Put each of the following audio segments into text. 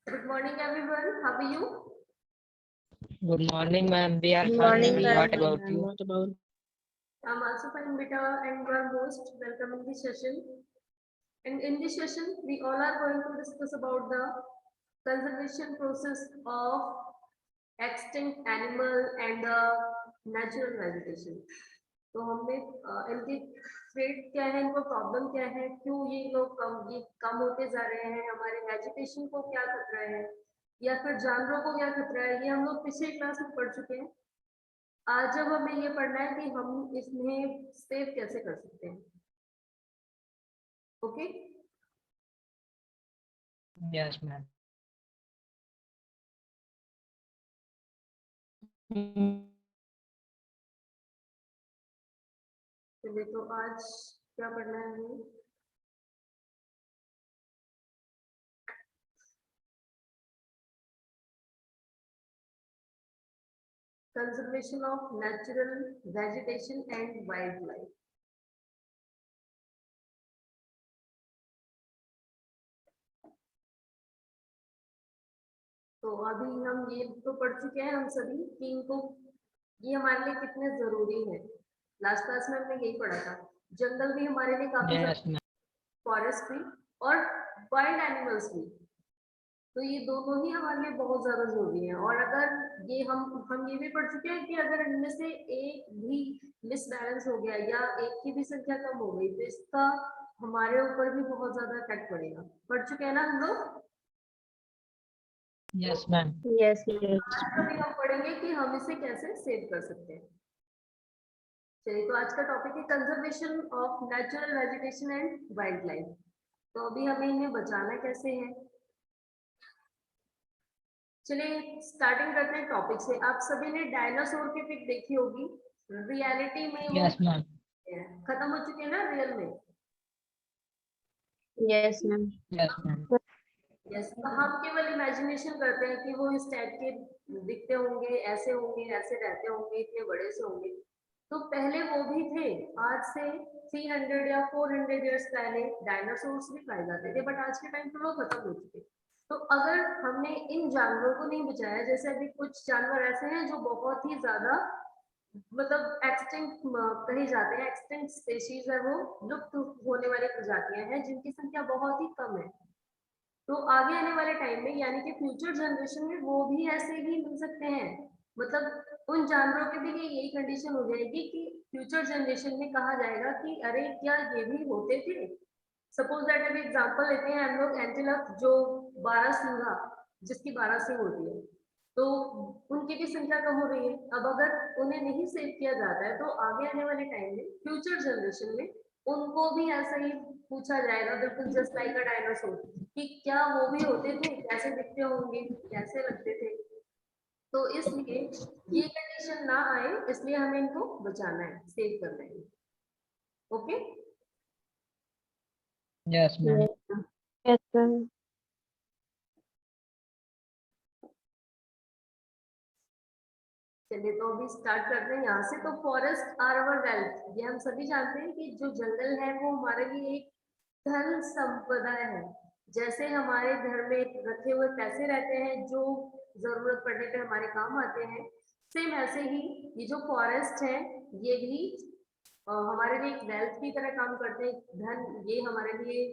Good morning, everyone. How are you? Good morning, ma'am. We are Good fine. morning, ma'am. What about you? What about? I'm also fine, beta, and your host. Welcome in this session. And in this session, we all are going to discuss about the conservation process of extinct animal and the natural vegetation. तो हमने इनके threat क्या है, इनको problem क्या है, क्यों ये कम होते जा रहे हैं, हमारे वेजिटेशन को क्या खतरा है या फिर जानवरों को क्या खतरा है, ये हम लोग पिछले क्लास में पढ़ चुके हैं। आज अब हमें ये पढ़ना है कि हम इसमें सेव कैसे कर सकते हैं। Okay Yes, ma'am. चलिए, तो आज क्या पढ़ना है हमें? Conservation of natural vegetation and wild life. तो अभी हम ये तो पढ़ चुके हैं हम सभी कि इनको ये हमारे लिए कितने जरूरी है। लास्ट क्लास में हमने यही पढ़ा था, जंगल भी हमारे लिए काफी, Yes, ma'am. फॉरेस्ट भी और वाइल्ड एनिमल्स भी, तो ये दोनों ही हमारे लिए बहुत ज्यादा जरूरी है। और अगर ये हम ये भी पढ़ चुके हैं कि अगर इनमें से एक भी मिसबैलेंस हो गया या एक की भी संख्या कम हो गई तो इसका हमारे ऊपर भी बहुत ज्यादा इफेक्ट पड़ेगा। पढ़ चुके हैं ना हम लोग? Yes, ma'am. Yes, yes. आज अभी हम पढ़ेंगे कि हम इसे कैसे सेव कर सकते हैं। चलिए, तो आज का टॉपिक है conservation of natural vegetation and wild life. तो अभी हमें इन्हें बचाना कैसे है। चलिए स्टार्टिंग करते हैं टॉपिक से। आप सभी ने डायनासोर की पिक देखी होगी, रियलिटी में वो Yes, ma'am. खत्म हो चुके हैं ना रियल में? Yes, ma'am. Yes, ma'am. Yes, तो हम केवल इमेजिनेशन करते हैं कि वो इस टाइप के दिखते होंगे, ऐसे रहते होंगे, इतने बड़े से होंगे। तो पहले वो भी थे। आज से 300 या 400 इयर्स पहले डायनासोर्स भी पाए जाते थे, बट आज के टाइम पे वो खत्म हो चुके। तो अगर हमने इन जानवरों को नहीं बचाया, जैसे अभी कुछ जानवर ऐसे हैं जो बहुत ही ज्यादा मतलब एक्सटिंक्ट कहे जाते हैं, एक्सटिंक्ट स्पेशीज है, वो लुप्त होने वाली प्रजातियां हैं जिनकी संख्या बहुत ही कम है। तो आगे आने वाले टाइम में यानी कि फ्यूचर जनरेशन में वो भी ऐसे ही मिल सकते हैं। मतलब उन जानवरों के भी लिए यही कंडीशन हो जाएगी कि फ्यूचर जनरेशन में कहा जाएगा कि अरे क्या ये भी होते थे। सपोज दैट अभी एग्जांपल लेते हैं हम लोग एंटीलोप, जो 12 सिंगा, जिसकी 12 सिंग होती है, तो उनकी भी संख्या कम हो रही है। अब अगर उन्हें नहीं सेव किया जाता है तो आगे आने वाले टाइम में फ्यूचर जनरेशन में उनको भी ऐसा ही पूछा जाएगा, बिल्कुल जस्ट लाइक अ डायनासोर, कि क्या वो भी होते थे, कैसे दिखते होंगे, कैसे लगते थे। तो इसलिए ये कंडीशन ना आए, इसलिए हमें इनको बचाना है, सेव करना है। Okay Yes, ma'am. Yes, ma'am. Yes, ma'am. चलिए, तो अभी स्टार्ट करते हैं यहाँ से। तो फॉरेस्ट आर अवर वेल्थ, ये हम सभी जानते हैं कि जो जंगल है वो हमारे लिए एक धन संपदा है। जैसे हमारे घर में रखे हुए पैसे रहते हैं जो जरूरत पड़ने पे हमारे काम आते हैं, सेम ऐसे ही ये जो फॉरेस्ट है ये भी हमारे लिए एक वेल्थ की तरह काम करते हैं, धन। ये हमारे लिए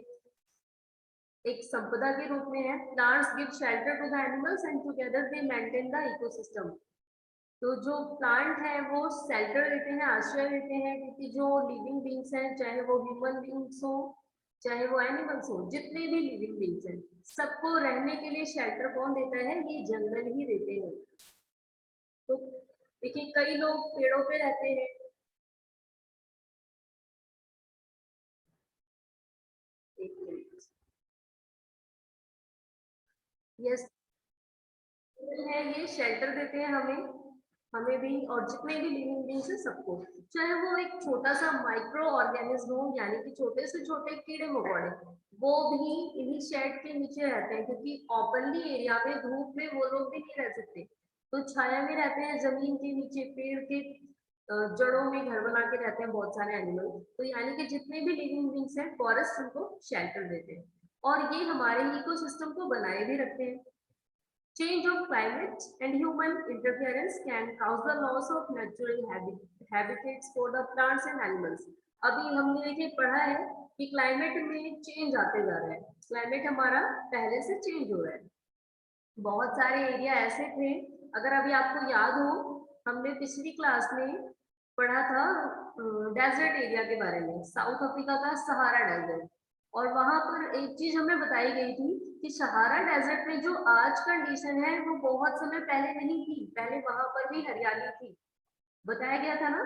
एक संपदा के रूप में है। Plants give shelter to the animals and together they maintain the ecosystem. तो जो प्लांट है वो शेल्टर देते हैं, आश्रय देते हैं, क्योंकि जो लिविंग बींग्स हैं, चाहे वो ह्यूमन बींग्स हो चाहे वो एनिमल्स हो, जितने भी लिविंग बींग्स हैं, सबको रहने के लिए शेल्टर कौन देता है? ये जंगल ही देते हैं। तो देखिए, कई लोग पेड़ों पे रहते हैं। यस, है, ये शेल्टर देते हैं हमें भी और जितने भी लिविंग बींग्स हैं सबको, चाहे वो एक छोटा सा माइक्रो ऑर्गेनिज्म हो, यानी कि छोटे से छोटे कीड़े मकोड़े, वो भी इन्हीं शेड के नीचे रहते हैं, क्योंकि ओपनली एरिया में धूप में वो लोग भी नहीं रह सकते, तो छाया में रहते हैं, जमीन के नीचे पेड़ के जड़ों में घर बना के रहते हैं बहुत सारे एनिमल। तो यानी कि जितने भी लिविंग बींग्स हैं, फॉरेस्ट उनको शेल्टर देते हैं और ये हमारे इकोसिस्टम को बनाए भी रखते हैं। Change of climate and human interference can cause the loss of natural habitats for the plants and animals. अभी हमने देखिए पढ़ा है कि क्लाइमेट में चेंज आते जा रहा है, क्लाइमेट हमारा पहले से चेंज हो रहा है। बहुत सारे एरिया ऐसे थे, अगर अभी आपको याद हो, हमने पिछली क्लास में पढ़ा था डेजर्ट एरिया के बारे में, साउथ अफ्रीका का सहारा डेजर्ट, और वहां पर एक चीज हमें बताई गई थी कि सहारा डेजर्ट में जो आज कंडीशन है वो बहुत समय पहले नहीं थी, पहले वहां पर भी हरियाली थी, बताया गया था ना।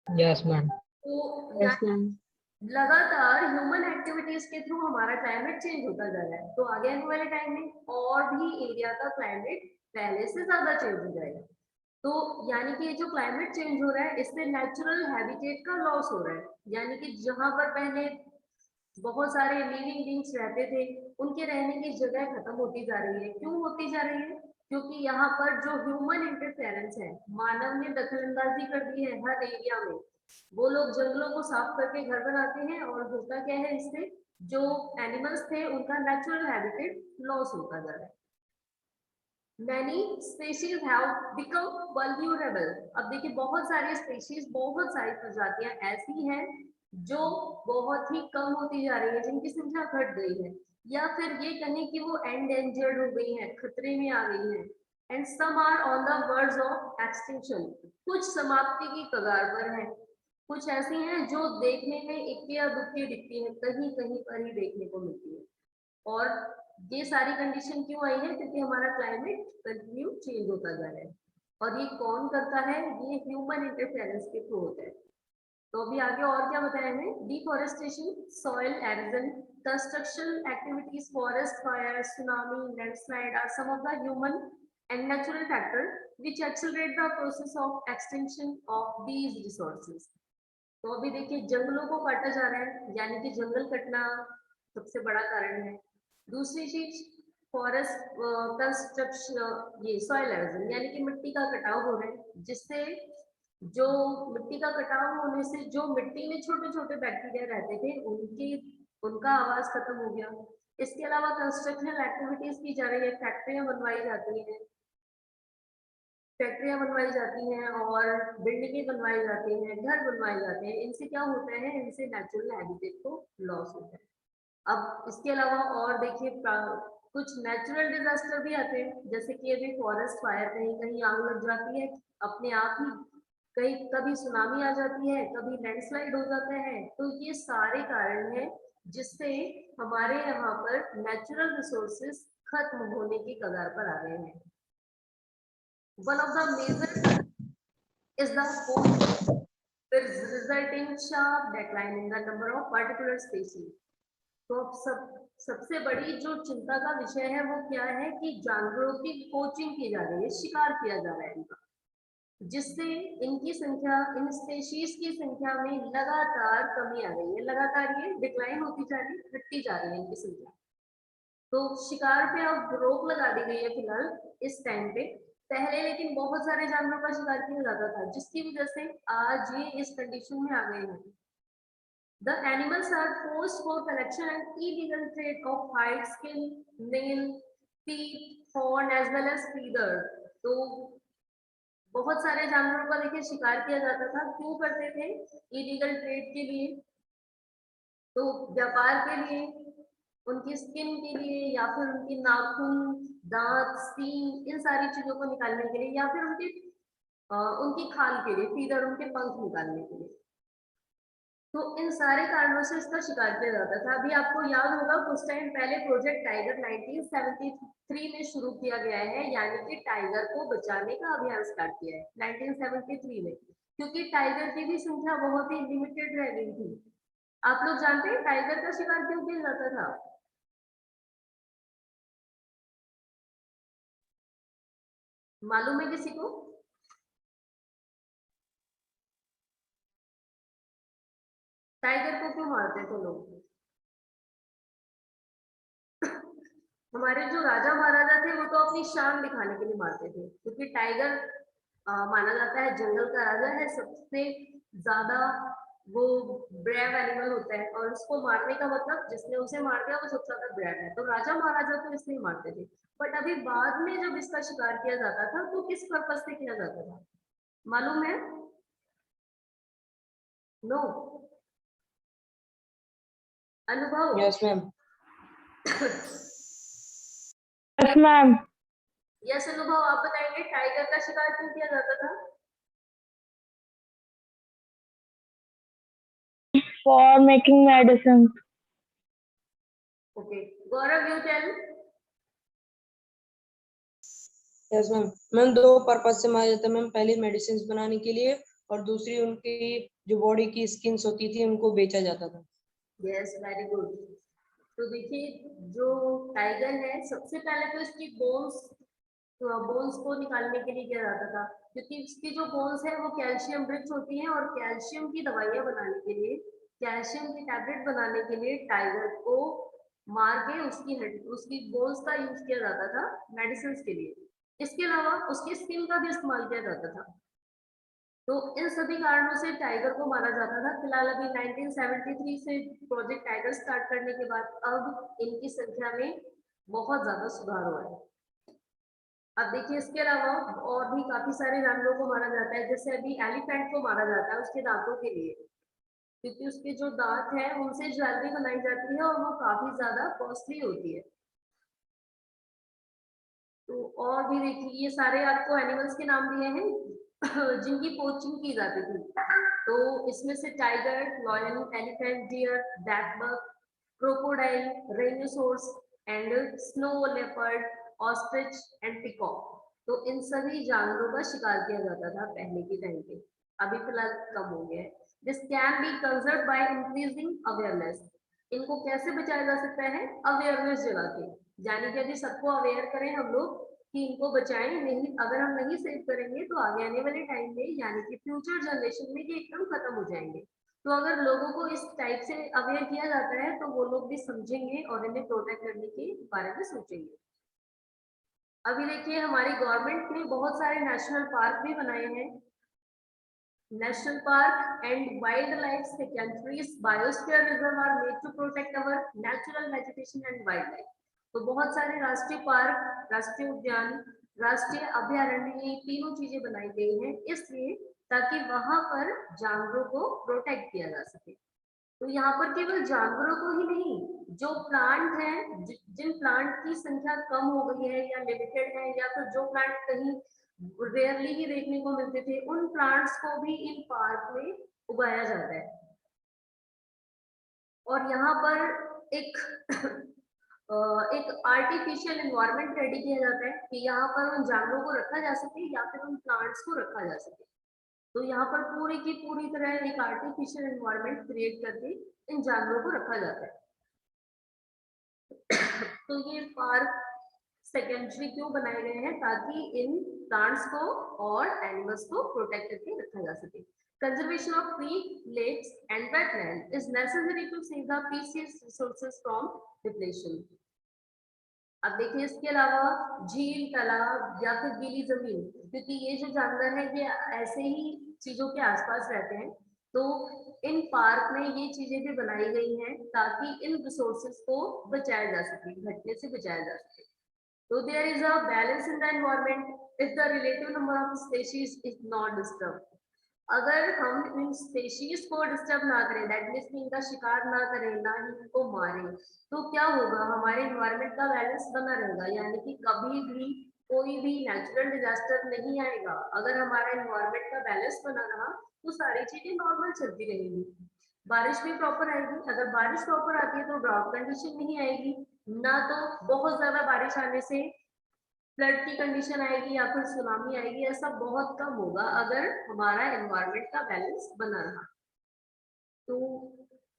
Yes, ma'am. तो Yes, ma'am. लगातार ह्यूमन एक्टिविटीज के थ्रू हमारा क्लाइमेट चेंज होता जा रहा है, तो आगे आने वाले टाइम में और भी एरिया का क्लाइमेट पहले से ज्यादा चेंज हो जाएगा। तो यानी कि ये जो क्लाइमेट चेंज हो रहा है इससे नेचुरल हैबिटेट का लॉस हो रहा है, यानी कि जहां पर पहले बहुत सारे लिविंग बींग्स रहते थे उनके रहने की जगह खत्म होती जा रही है। क्यों होती जा रही है? क्योंकि यहाँ पर जो ह्यूमन इंटरफेरेंस है, मानव ने दखलंदाजी कर दी है हर एरिया में। वो लोग जंगलों को साफ करके घर बनाते हैं और होता क्या है, इससे जो एनिमल्स थे उनका नेचुरल हैबिटेट लॉस होता जा रहा है। Many species have become vulnerable. अब देखिए बहुत सारी स्पीशीज, बहुत सारी प्रजातियां ऐसी हैं जो बहुत ही कम होती जा रही है, जिनकी संख्या घट गई है, या फिर ये कहें कि वो एंडेंजर्ड हो गई हैं, खतरे में आ गई हैं। And some are on the words of extinction, कुछ समाप्ति की कगार पर हैं, कुछ ऐसी हैं जो देखने में इक्के या दुक्के दिखती हैं, कहीं कहीं पर ही देखने को मिलती है। और ये सारी कंडीशन क्यों आई है? क्योंकि हमारा क्लाइमेट कंटिन्यू चेंज होता जा रहा है, और ये कौन करता है? ये ह्यूमन इंटरफेरेंस के थ्रू होता है। तो अभी आगे और क्या बताया है? Deforestation, soil erosion, construction activities, forest fire, tsunami, landslide are some of the human and natural factor which accelerate the process of extinction of these resources. तो अभी देखिए जंगलों को काटा जा रहा है, यानी कि जंगल कटना सबसे बड़ा कारण है। दूसरी चीज फॉरेस्ट कंस्ट्रक्शन, ये सॉइल एरोजन यानी कि मिट्टी का कटाव हो रहा है, जिससे जो मिट्टी का कटाव होने से जो मिट्टी में छोटे छोटे बैक्टीरिया रहते थे उनका आवास खत्म हो गया। इसके अलावा कंस्ट्रक्शनल एक्टिविटीज की जा रही है, फैक्ट्रियां बनवाई जाती हैं, और बिल्डिंगें बनवाई जाती हैं, घर बनवाए जाते हैं। इनसे क्या होता है? इनसे नेचुरल हैबिटेट को लॉस होता है। अब इसके अलावा और देखिए कुछ नेचुरल डिजास्टर भी आते हैं, जैसे कि अभी फॉरेस्ट फायर, कहीं कहीं आग लग जाती है अपने आप ही, कहीं कभी सुनामी आ जाती है, कभी लैंडस्लाइड हो जाता है। तो ये सारे कारण हैं जिससे हमारे यहाँ पर नेचुरल रिसोर्सेज खत्म होने की कगार पर आ गए हैं। One of the major is the post resulting sharp decline in the number of particular species. तो अब सबसे बड़ी जो चिंता का विषय है वो क्या है कि जानवरों की पोचिंग की जा रही है, शिकार किया जा रहा है इनका, जिससे इनकी संख्या, इन स्पेशीज की संख्या में लगातार कमी आ रही है, लगातार ये डिक्लाइन होती जा रही है, घटती जा रही है इनकी संख्या। तो शिकार पे अब रोक लगा दी गई है फिलहाल इस टाइम पे। पहले लेकिन बहुत सारे जानवरों का शिकार किया जाता था, जिसकी वजह से आज ये इस कंडीशन में आ गए हैं। The animals are forced for collection and illegal trade of hide, skin, nail, teeth, horn as well as feathers. तो बहुत सारे जानवरों का देखिए शिकार किया जाता था, क्यों करते थे? इलीगल ट्रेड के लिए, तो व्यापार के लिए, उनकी स्किन के लिए, या फिर उनकी नाखून, दांत, सींग, इन सारी चीजों को निकालने के लिए, या फिर उनकी खाल के लिए, फीदर, उनके पंख निकालने के लिए। तो इन सारे कारणों से इसका शिकार किया जाता था। अभी आपको याद होगा कुछ टाइम पहले प्रोजेक्ट टाइगर 1973 में शुरू किया गया है, यानी कि टाइगर को बचाने का अभियान स्टार्ट किया है 1973 में, क्योंकि टाइगर की भी संख्या बहुत ही लिमिटेड रह गई थी। आप लोग जानते हैं टाइगर का शिकार क्यों किया जाता था? मालूम है किसी को? टाइगर को क्यों मारते थे लोग? हमारे जो राजा महाराजा थे वो तो अपनी शान दिखाने के लिए मारते थे, क्योंकि टाइगर माना जाता है जंगल का राजा है, सबसे ज्यादा वो ब्रेव एनिमल होता है, और उसको मारने का मतलब जिसने उसे मार दिया वो सबसे ज्यादा ब्रेव है। तो राजा महाराजा तो इसलिए मारते थे। बट अभी बाद में जब इसका शिकार किया जाता था तो किस पर्पज से किया जाता था, मालूम है? नो? अनुभव? Yes, ma'am. Yes, ma'am. Yes अनुभव, आप बताएंगे टाइगर का शिकार क्यों किया जाता था? For making medicine. Okay, Gaurav you tell. Yes, ma'am. Ma'am दो पर्पज से मारा जाता है मैम, पहली मेडिसिन बनाने के लिए और दूसरी उनकी जो बॉडी की स्किन्स होती थी उनको बेचा जाता था। Yes, very good. तो देखिए, जो टाइगर है सबसे पहले तो इसकी बोन्स को निकालने के लिए किया जाता था, क्योंकि इसकी जो बोन्स है वो कैल्शियम रिच होती हैं, और कैल्शियम की दवाइयां बनाने के लिए, कैल्शियम की टैबलेट बनाने के लिए टाइगर को मार के उसकी बोन्स का यूज किया जाता था मेडिसिन के लिए। इसके अलावा उसकी स्किन का भी इस्तेमाल किया जाता था। तो इन सभी कारणों से टाइगर को मारा जाता था। फिलहाल अभी 1973 से प्रोजेक्ट टाइगर स्टार्ट करने के बाद अब इनकी संख्या में बहुत ज्यादा सुधार हुआ है। अब देखिए, इसके अलावा और भी काफी सारे जानवरों को मारा जाता है, जैसे अभी एलिफेंट को मारा जाता है उसके दांतों के लिए, क्योंकि उसके जो दांत हैं उनसे ज्वेलरी बनाई जाती है और वो काफी ज्यादा कॉस्टली होती है। तो और भी देखिए, ये सारे आपको एनिमल्स के नाम दिए हैं जिनकी पोचिंग की जाती थी। तो इसमें से tiger, lion, elephant, deer, blackbuck, crocodile, rhinoceros and snow leopard, ostrich and peacock. तो इन सभी जानवरों का शिकार किया जाता था पहले के टाइम पे, अभी फिलहाल कम हो गया है। This can be conserve by increasing awareness. इनको कैसे बचाया जा सकता है? अवेयरनेस जगा के, यानी कि यदि सबको अवेयर करें हम लोग कि इनको बचाएं, नहीं अगर हम नहीं सेव करेंगे तो आगे आने वाले टाइम में, यानी कि फ्यूचर जनरेशन में ये एकदम खत्म हो जाएंगे। तो अगर लोगों को इस टाइप से अवेयर किया जाता है तो वो लोग भी समझेंगे और इन्हें प्रोटेक्ट करने के बारे में सोचेंगे। अभी देखिए, हमारी गवर्नमेंट ने बहुत सारे नेशनल पार्क भी बनाए हैं। National park and wild life sanctuaries, biosphere reserve are made to protect our natural vegetation and wild life. तो बहुत सारे राष्ट्रीय पार्क, राष्ट्रीय उद्यान, राष्ट्रीय अभयारण्य, ये तीनों चीजें बनाई गई हैं इसलिए ताकि वहां पर जानवरों को प्रोटेक्ट किया जा सके। तो यहाँ पर केवल जानवरों को ही नहीं, जो प्लांट हैं, जिन प्लांट की संख्या कम हो गई है या लिमिटेड है, या फिर जो प्लांट कहीं रेयरली ही देखने को मिलते थे, उन प्लांट्स को भी इन पार्क में उगाया जाता है। और यहाँ पर एक एक आर्टिफिशियल एनवायरनमेंट रेडी किया जाता है कि यहाँ पर उन जानवरों को रखा जा सके या फिर उन प्लांट्स को रखा जा सके। तो यहाँ पर पूरी की पूरी तरह एक आर्टिफिशियल एनवायरनमेंट क्रिएट करके इन जानवरों को रखा जाता है। तो ये पार्क सेकेंडरी क्यों बनाए गए हैं? ताकि इन प्लांट्स को और एनिमल्स को प्रोटेक्ट करके रखा जा सके। Conservation of creek, lakes and wetland is necessary to save the precious resources from depletion. अब देखिए, इसके अलावा झील, तालाब या फिर गीली जमीन, क्योंकि ये जो जानवर है ये ऐसे ही चीजों के आसपास रहते हैं, तो इन पार्क में ये चीजें भी बनाई गई हैं ताकि इन रिसोर्सेज को बचाया जा सके, घटने से बचाया जा सके। तो there is a balance in the environment if the relative number of species is not disturb. अगर हम इन स्पेशीज को डिस्टर्ब ना करें, दैट मीन्स इनका शिकार ना करें, ना ही इनको मारें, तो क्या होगा? हमारे एनवायरनमेंट का बैलेंस बना रहेगा, यानी कि कभी भी कोई भी नेचुरल डिजास्टर नहीं आएगा। अगर हमारा एनवायरनमेंट का बैलेंस बना रहा तो सारी चीजें नॉर्मल चलती रहेंगी। बारिश भी प्रॉपर आएगी, अगर बारिश प्रॉपर आती है तो ड्राउट कंडीशन नहीं आएगी, ना तो बहुत ज्यादा बारिश आने से फ्लड की कंडीशन आएगी या फिर सुनामी आएगी। ऐसा बहुत कम होगा अगर हमारा एनवायरनमेंट का बैलेंस बना रहा। तो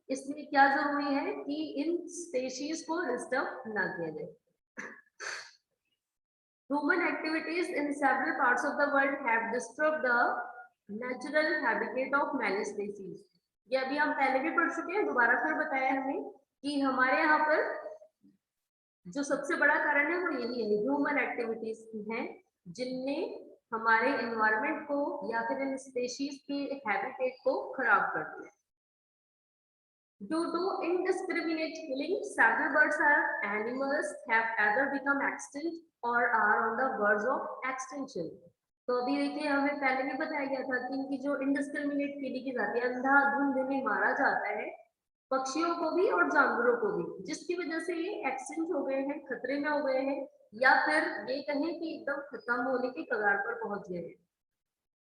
इसलिए क्या जरूरी है कि इन स्पेशीज को डिस्टर्ब ना किया जाए। Human activities in several parts of the world have disturbed the natural habitat of many species. ये अभी हम पहले भी पढ़ चुके हैं, दोबारा फिर बताया हमें कि हमारे यहाँ पर जो सबसे बड़ा कारण है वो यही है, ह्यूमन एक्टिविटीज हैं जिनने हमारे एनवायरनमेंट को या फिर इन स्पेशीज के हैबिटेट को खराब कर दिया। Due to indiscriminate killing, several birds or animals have either become extinct or are on the verge of extinction. तो अभी देखिए हमें पहले भी बताया गया था कि इनकी जो इंडिस्क्रिमिनेट किलिंग की जाती है, अंधाधुंध में मारा जाता है पक्षियों को भी और जानवरों को भी, जिसकी वजह से ये एक्सटिंक्ट हो गए हैं, खतरे में हो गए हैं, या फिर ये कहें कि एकदम खत्म होने के कगार पर पहुंच गए हैं।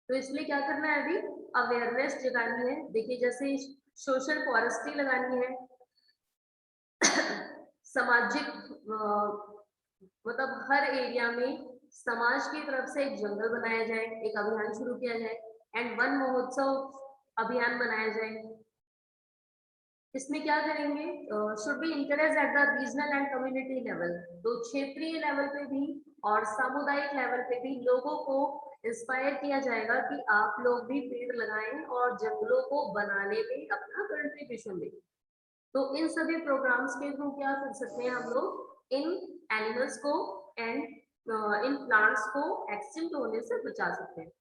तो इसलिए क्या करना है, अभी अवेयरनेस जगानी है। देखिए जैसे सोशल फॉरेस्ट्री लगानी है, सामाजिक मतलब हर एरिया में समाज की तरफ से एक जंगल बनाया जाए, एक अभियान शुरू किया जाए, एंड वन महोत्सव अभियान बनाया जाए। इसमें क्या करेंगे, should be encourage at the regional and community level, तो क्षेत्रीय लेवल पे भी और सामुदायिक लेवल पे भी लोगों को इंस्पायर किया जाएगा कि आप लोग भी पेड़ लगाएं और जंगलों को बनाने में अपना कंट्रीब्यूशन दें। तो इन सभी प्रोग्राम्स के थ्रू क्या कर सकते हैं हम लोग, इन एनिमल्स को एंड इन प्लांट्स को एक्सटिंक्ट होने से बचा सकते हैं।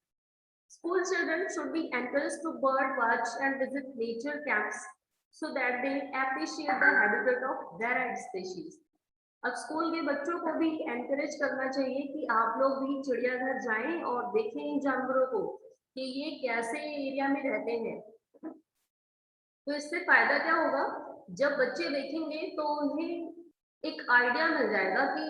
School children should be encouraged to bird watch and visit nature camps so that they appreciate the habitat of varied species. अब स्कूल के बच्चों को भी एनकरेज करना चाहिए कि आप लोग भी चिड़ियाघर जाएं और देखें इन जानवरों को कि ये कैसे एरिया में रहते हैं। तो इससे फायदा क्या होगा, जब बच्चे देखेंगे तो उन्हें एक आइडिया मिल जाएगा कि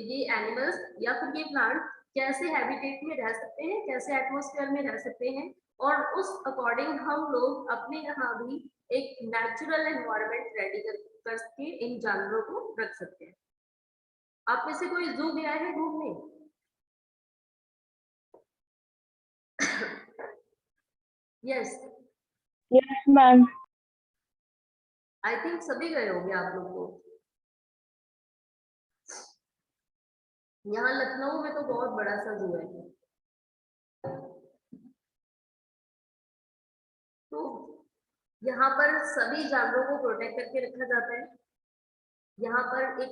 ये एनिमल्स या फिर ये प्लांट कैसे हैबिटेट में रह सकते हैं, कैसे एटमॉस्फेयर में रह सकते हैं, और उस अकॉर्डिंग हम लोग अपने यहाँ भी एक नेचुरल एनवायरनमेंट रेडी करके इन जानवरों को रख सकते हैं। आप में से कोई जू गया है घूमने? Yes, Yes, ma'am. I think सभी गए होंगे आप लोग को। यहाँ लखनऊ में तो बहुत बड़ा सा जू है। तो यहाँ पर सभी जानवरों को प्रोटेक्ट करके रखा जाता है। यहाँ पर एक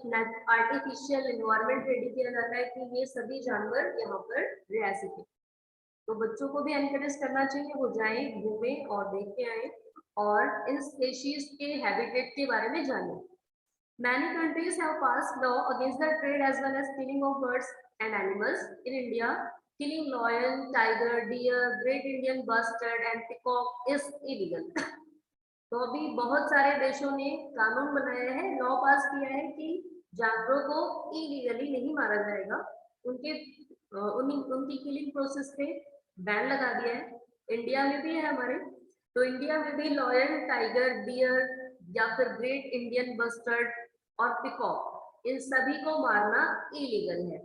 आर्टिफिशियल एनवायरनमेंट रेडी किया जाता है कि ये सभी जानवर यहाँ पर रह सके। तो बच्चों को भी एनकरेज करना चाहिए, वो जाएं, घूमें और देख के आए और इन स्पेशीज के हैबिटेट के बारे में जानें। Many countries have passed law against the trade as well as killing of birds and animals. In India, killing lion, tiger, deer, great Indian bustard and peacock is illegal. तो अभी बहुत सारे देशों ने कानून बनाया है, लॉ पास किया है कि जानवरों को इलीगली नहीं मारा जाएगा, उनकी किलिंग प्रोसेस पे बैन लगा दिया है। इंडिया में भी है हमारे, तो इंडिया में भी लॉयन, टाइगर, डियर या फिर ग्रेट इंडियन बस्टर्ड और पिकॉक, इन सभी को मारना इलीगल है।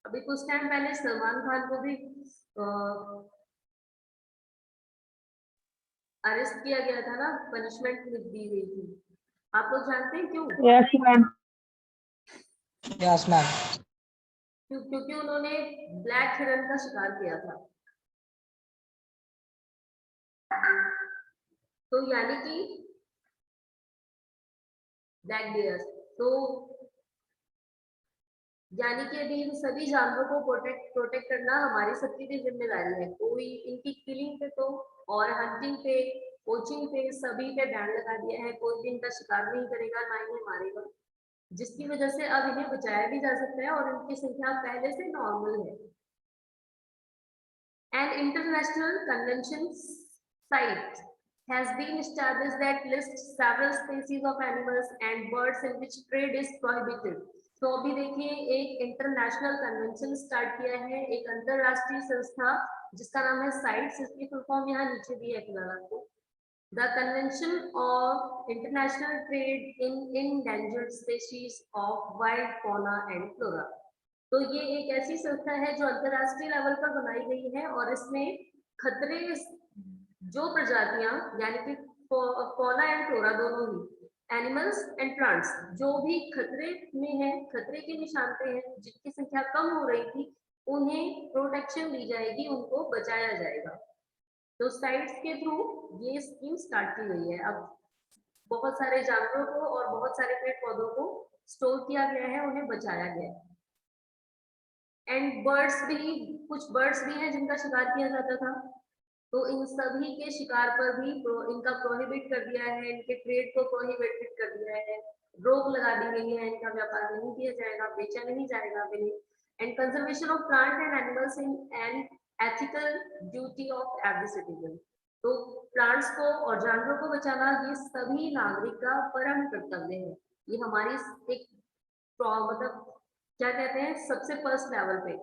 अभी कुछ टाइम पहले सलमान खान को भी अरेस्ट किया गया था ना, पनिशमेंट दी गई थी। आप लोग जानते हैं क्यों? Yes, ma'am. Yes, ma'am. क्योंकि उन्होंने ब्लैक हिरन का शिकार किया था। तो यानी कि ब्लैक डियर्स, तो यानी कि अभी इन सभी जानवरों को प्रोटेक्ट करना हमारी सबकी भी जिम्मेदारी है। कोई इनकी किलिंग पे तो और हंटिंग पे, पोचिंग पे, सभी पे बैन लगा दिया है। कोई भी इनका शिकार नहीं करेगा, ना इन्हें मारेगा, जिसकी वजह से अब इन्हें बचाया भी जा सकता है और इनकी संख्या पहले से नॉर्मल है। An international convention site has been established that lists several species of animals and birds in which trade is prohibited. तो अभी देखिए एक इंटरनेशनल कन्वेंशन स्टार्ट किया है, एक अंतरराष्ट्रीय संस्था जिसका नाम है साइट्स, इसकी फुल फॉर्म यहाँ नीचे दी है फिलहाल आपको। The Convention of International Trade in Endangered Species of Wild Fauna and Flora. तो ये एक ऐसी संस्था है जो अंतरराष्ट्रीय लेवल पर बनाई गई है और इसमें खतरे जो प्रजातियां यानी कि फौना एंड फ्लोरा दोनों ही, एनिमल्स एंड प्लांट्स जो भी खतरे में है, खतरे के निशान पे हैं, जिनकी संख्या कम हो रही थी, उन्हें प्रोटेक्शन दी जाएगी, उनको बचाया जाएगा। तो साइट्स के थ्रू ये स्कीम स्टार्ट की गई है। अब बहुत सारे जानवरों को और बहुत सारे पेड़ पौधों को स्टोर किया गया है, उन्हें बचाया गया है। एंड बर्ड्स भी, कुछ बर्ड्स भी हैं जिनका शिकार किया जाता था, तो इन सभी के शिकार पर भी इनका प्रोहिबिट कर दिया है, इनके ट्रेड को प्रोहिबिटेड कर दिया है, रोक लगा दी गई है, इनका व्यापार नहीं किया जाएगा, बेचा नहीं जाएगा बिल्कुल। And conservation of plant and animals in an ethical duty of every citizen. तो प्लांट्स को और जानवरों को बचाना ये सभी नागरिक का परम कर्तव्य है। ये हमारी एक मतलब क्या कहते हैं, सबसे फर्स्ट लेवल पे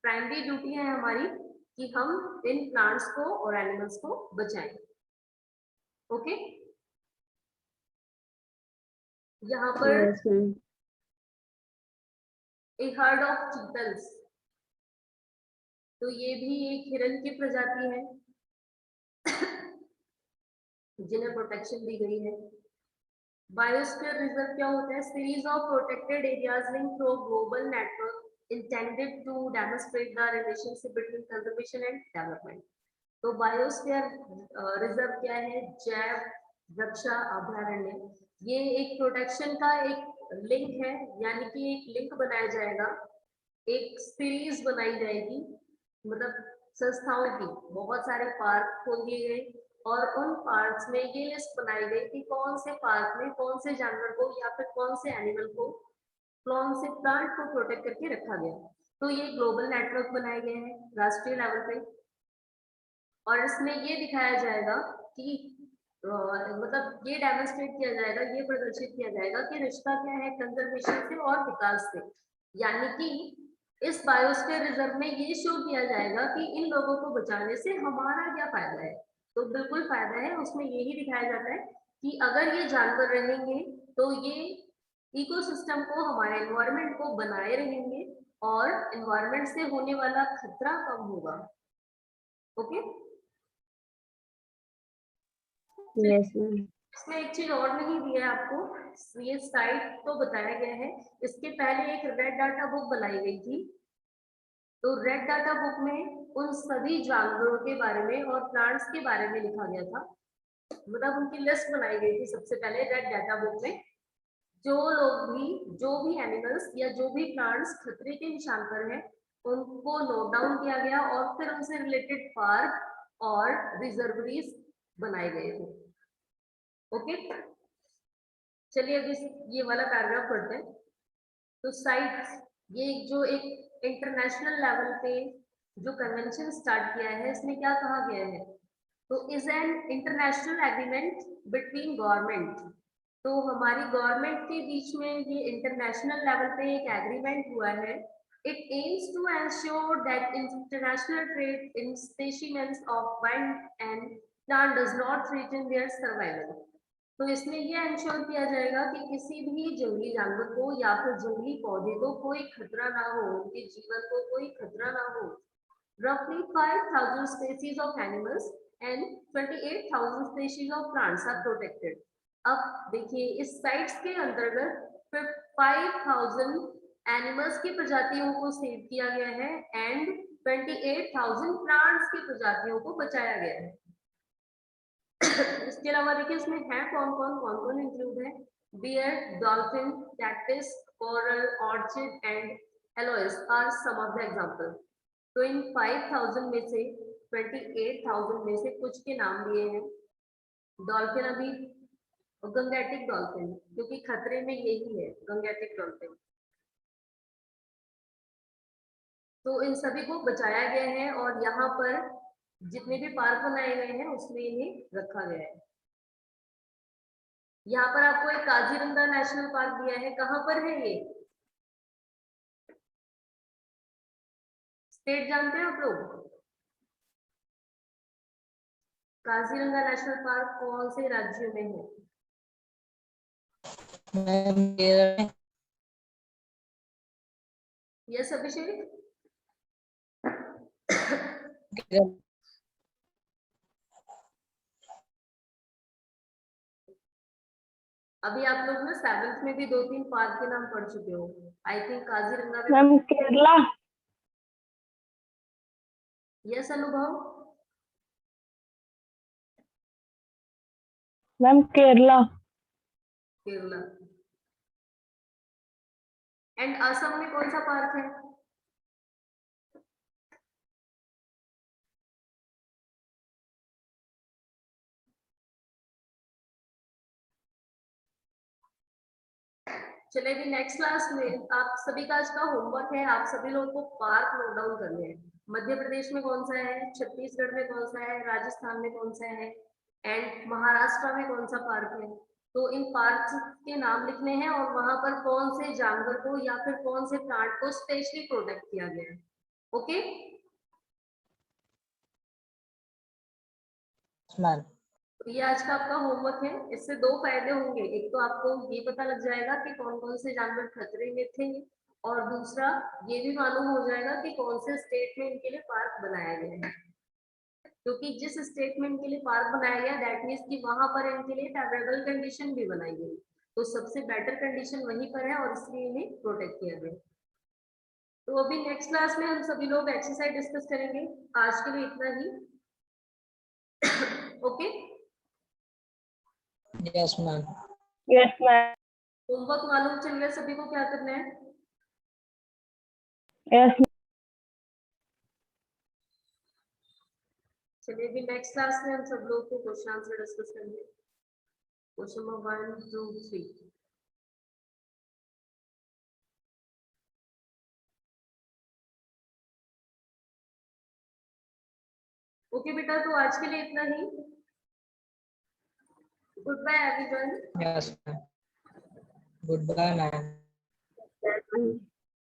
प्राइमरी ड्यूटी है हमारी कि हम इन प्लांट्स को और एनिमल्स को बचाएं। ओके, यहाँ पर Yes, ma'am. A herd of chitals, तो ये भी एक हिरन की प्रजाति है जिन्हें प्रोटेक्शन दी गई है। बायोस्फीयर रिजर्व क्या होता है? Series of protected areas link through global network intended to demonstrate the relationship between conservation and development. तो बायोस्फीयर रिजर्व क्या है? जैव रक्षा अभयारण्य। ये एक प्रोटेक्शन का एक लिंक है, यानी कि एक लिंक बनाया जाएगा, एक सीरीज बनाई जाएगी, मतलब संस्थाओं की बहुत सारे पार्क खोल दिए गए और उन पार्क्स में ये लिस्ट बनाई गई कि कौन से पार्क में कौन से जानवर को या फिर कौन से एनिमल को, कौन से प्लांट को प्रोटेक्ट करके रखा गया। तो ये ग्लोबल नेटवर्क बनाए गए हैं राष्ट्रीय लेवल पे, और इसमें ये दिखाया जाएगा कि मतलब ये डेमोन्स्ट्रेट किया जाएगा, ये प्रदर्शित किया जाएगा कि रिश्ता क्या है कंजर्वेशन से और विकास से। यानी कि इस बायोस्फीयर रिजर्व में ये शो किया जाएगा कि इन लोगों को बचाने से हमारा क्या फायदा है। तो बिल्कुल फायदा है, उसमें यही दिखाया जाता है कि अगर ये जानवर रहेंगे तो ये इकोसिस्टम को, हमारे एनवायरनमेंट को बनाए रहेंगे और एनवायरनमेंट से होने वाला खतरा कम होगा। Okay, Yes, ma'am. इसमें एक चीज और नहीं दिया है आपको, ये साइट तो बताया गया है। इसके पहले एक रेड डाटा बुक बनाई गई थी, तो रेड डाटा बुक में उन सभी जानवरों के बारे में और प्लांट्स के बारे में लिखा गया था, मतलब उनकी लिस्ट बनाई गई थी सबसे पहले रेड डाटा बुक में। जो लोग भी, जो भी एनिमल्स या जो भी प्लांट्स खतरे के निशान पर हैं, उनको नोट डाउन किया गया और फिर उनसे रिलेटेड पार्क और रिजर्वरीज बनाए गए थे। ओके, चलिए अभी ये वाला पैराग्राफ पढ़ते हैं। तो साइट्स, ये जो एक इंटरनेशनल लेवल पे जो कन्वेंशन स्टार्ट किया है, इसमें क्या कहा गया है? तो is an international agreement between government. तो हमारी गवर्नमेंट के बीच में ये इंटरनेशनल लेवल पे एक एग्रीमेंट हुआ है। It aims to ensure that international trade in specimens of wild and plant does not threaten their survival. तो इसमें ये इंश्योर किया जाएगा कि किसी भी जंगली जानवर को या फिर जंगली पौधे को कोई खतरा ना हो, उनके जीवन को कोई खतरा ना हो। roughly 5,000 species of animals and 28,000 species of plants are protected. अब देखिए इस साइट्स के अंतर्गत 5,000 एनिमल्स की प्रजातियों को सेव किया गया है एंड 28,000 प्लांट्स की प्रजातियों को बचाया गया है। इसके अलावा देखिए इसमें है कौन कौन इंक्लूड है? Bear, dolphin, cactus, coral, orchid and aloes are some of the example. तो इन 5,000 में से 28,000 में से कुछ के नाम दिए हैं। डॉल्फिन अभी गंगेटिक डॉल्फिन, क्योंकि खतरे में यही है गंगेटिक डॉल्फिन। तो इन सभी को बचाया गया है और यहाँ पर जितने भी पार्क बनाए गए हैं उसमें इन्हें रखा गया है। यहाँ पर आपको एक काजीरंगा नेशनल पार्क दिया है, कहाँ पर है ये स्टेट जानते हैं आप लोग? काजीरंगा नेशनल पार्क कौन से राज्य में है? यस अभिषेक, अभी आप लोग ना 7th में भी 2-3 पार्क के नाम पढ़ चुके हो। आई थिंक काजीरंगा में। मैम केरला। यस अनुभव, मैम केरला। केरला। एंड असम में कौन सा पार्क है? चले भी नेक्स्ट क्लास में आप सभी का आज का होमवर्क है, आप सभी लोगों को पार्क नोट डाउन करने हैं। मध्य प्रदेश में कौन सा है, छत्तीसगढ़ में कौन सा है, राजस्थान में कौन सा है एंड महाराष्ट्र में कौन सा पार्क है। तो इन पार्क के नाम लिखने हैं और वहां पर कौन से जानवर को या फिर कौन से प्लांट को स्पेशली प्रोटेक्ट किया गया है। Okay ma'am. तो ये आज का आपका होमवर्क है। इससे दो फायदे होंगे, एक तो आपको ये पता लग जाएगा कि कौन कौन से जानवर खतरे में थे और दूसरा ये भी मालूम हो जाएगा कि कौन से स्टेट में इनके लिए पार्क बनाया गया है। क्योंकि जिस स्टेट में इनके लिए पार्क बनाया गया दैट मीन्स कि वहां पर इनके लिए फेवरेबल कंडीशन भी बनाई गई, तो सबसे बेटर कंडीशन वहीं पर है और इसलिए इन्हें प्रोटेक्ट किया गया। तो अभी नेक्स्ट क्लास में हम सभी लोग एक्सरसाइज डिस्कस करेंगे। आज के लिए इतना ही। Okay yes ma'am. Yes ma'am. Homework मालूम चल गया सभी को क्या करना है। यस चलिए अभी नेक्स्ट क्लास में हम सब लोग को क्वेश्चन आंसर डिस्कस करेंगे। Question number 1 2 3। ओके बेटा, तो आज के लिए इतना ही। Good bye everyone. Yes ma'am. Good bye ma'am. Ma'am.